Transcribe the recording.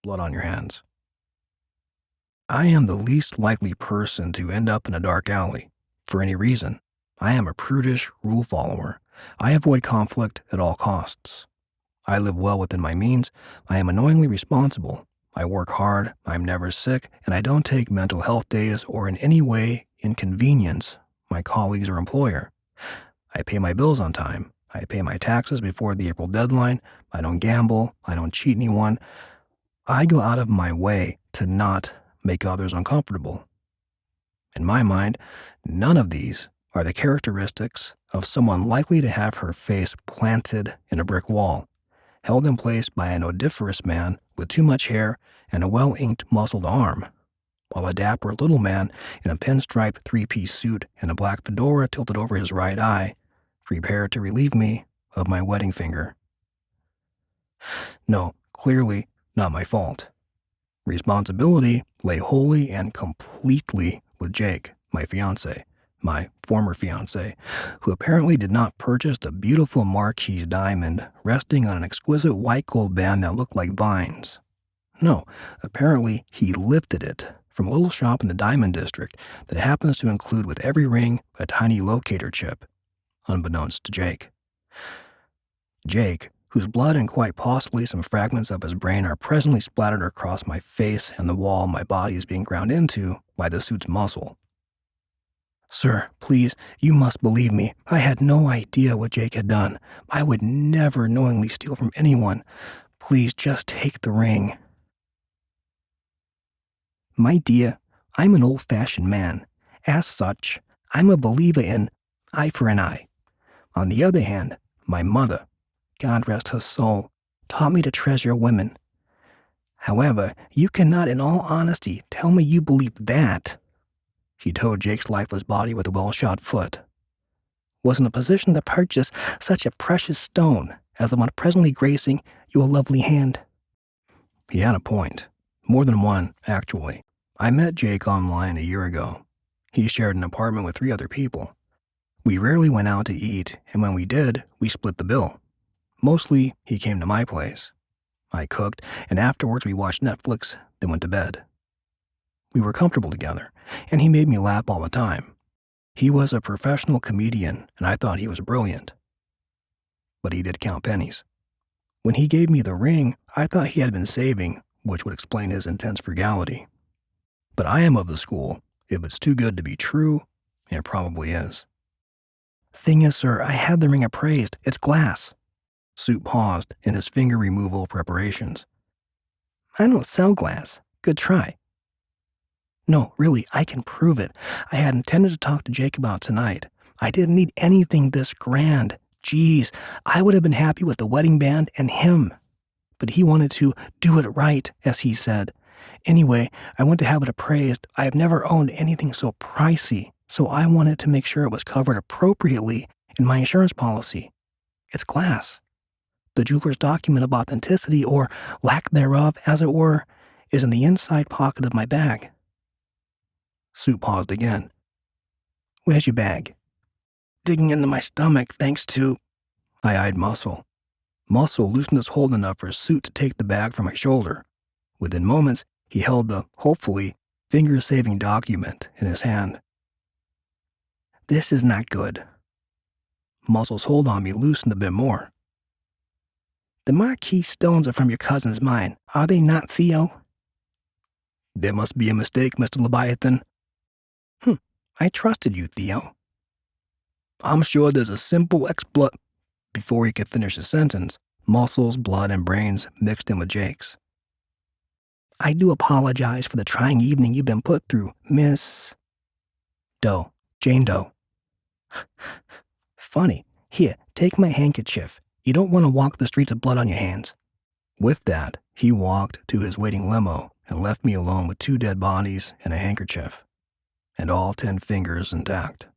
blood on your hands. I am the least likely person to end up in a dark alley, for any reason. I am a prudish rule follower. I avoid conflict at all costs. I live well within my means. I am annoyingly responsible. I work hard, I'm never sick, and I don't take mental health days or in any way inconvenience my colleagues or employer. I pay my bills on time. I pay my taxes before the April deadline. I don't gamble. I don't cheat anyone. I go out of my way to not make others uncomfortable. In my mind, none of these are the characteristics of someone likely to have her face planted in a brick wall, held in place by an odoriferous man with too much hair and a well-inked muscled arm, while a dapper little man in a pinstriped three-piece suit and a black fedora tilted over his right eye, prepared to relieve me of my wedding finger. No, clearly not my fault. Responsibility lay wholly and completely with Jake, my fiancé, my former fiancé, who apparently did not purchase the beautiful Marquise diamond resting on an exquisite white gold band that looked like vines. No, apparently he lifted it from a little shop in the diamond district that happens to include with every ring a tiny locator chip, unbeknownst to Jake. Jake, whose blood and quite possibly some fragments of his brain are presently splattered across my face and the wall my body is being ground into by the suit's muscle. Sir, please, you must believe me. I had no idea what Jake had done. I would never knowingly steal from anyone. Please just take the ring. My dear, I'm an old-fashioned man. As such, I'm a believer in eye for an eye. On the other hand, my mother, God rest her soul, taught me to treasure women. However, you cannot in all honesty tell me you believe that, he towed Jake's lifeless body with a well-shod foot, was in a position to purchase such a precious stone as the one presently gracing your lovely hand. He had a point. More than one, actually. I met Jake online a year ago. He shared an apartment with 3 other people. We rarely went out to eat, and when we did, we split the bill. Mostly, he came to my place. I cooked, and afterwards we watched Netflix, then went to bed. We were comfortable together, and he made me laugh all the time. He was a professional comedian, and I thought he was brilliant. But he did count pennies. When he gave me the ring, I thought he had been saving, which would explain his intense frugality. But I am of the school, if it's too good to be true, it probably is. Thing is, sir, I had the ring appraised. It's glass. Suit paused in his finger removal preparations. I don't sell glass. Good try. No, really, I can prove it. I had intended to talk to Jake about tonight. I didn't need anything this grand. Geez, I would have been happy with the wedding band and him. But he wanted to do it right, as he said. Anyway, I went to have it appraised. I have never owned anything so pricey, so I wanted to make sure it was covered appropriately in my insurance policy. It's glass. The jeweler's document of authenticity, or lack thereof, as it were, is in the inside pocket of my bag. Sue paused again. Where's your bag? Digging into my stomach, thanks to... I eyed Muscle. Muscle loosened his hold enough for Suit to take the bag from my shoulder. Within moments, he held the, hopefully, finger-saving document in his hand. This is not good. Muscle's hold on me loosened a bit more. The marquise stones are from your cousin's mine, are they not, Theo? There must be a mistake, Mr. Leviathan. I trusted you, Theo. I'm sure there's a simple Before he could finish his sentence, Muscle's blood and brains mixed in with Jake's. I do apologize for the trying evening you've been put through, Miss... Doe. Jane Doe. Funny. Here, take my handkerchief. You don't want to walk the streets of blood on your hands. With that, he walked to his waiting limo and left me alone with 2 dead bodies and a handkerchief, and all 10 fingers intact.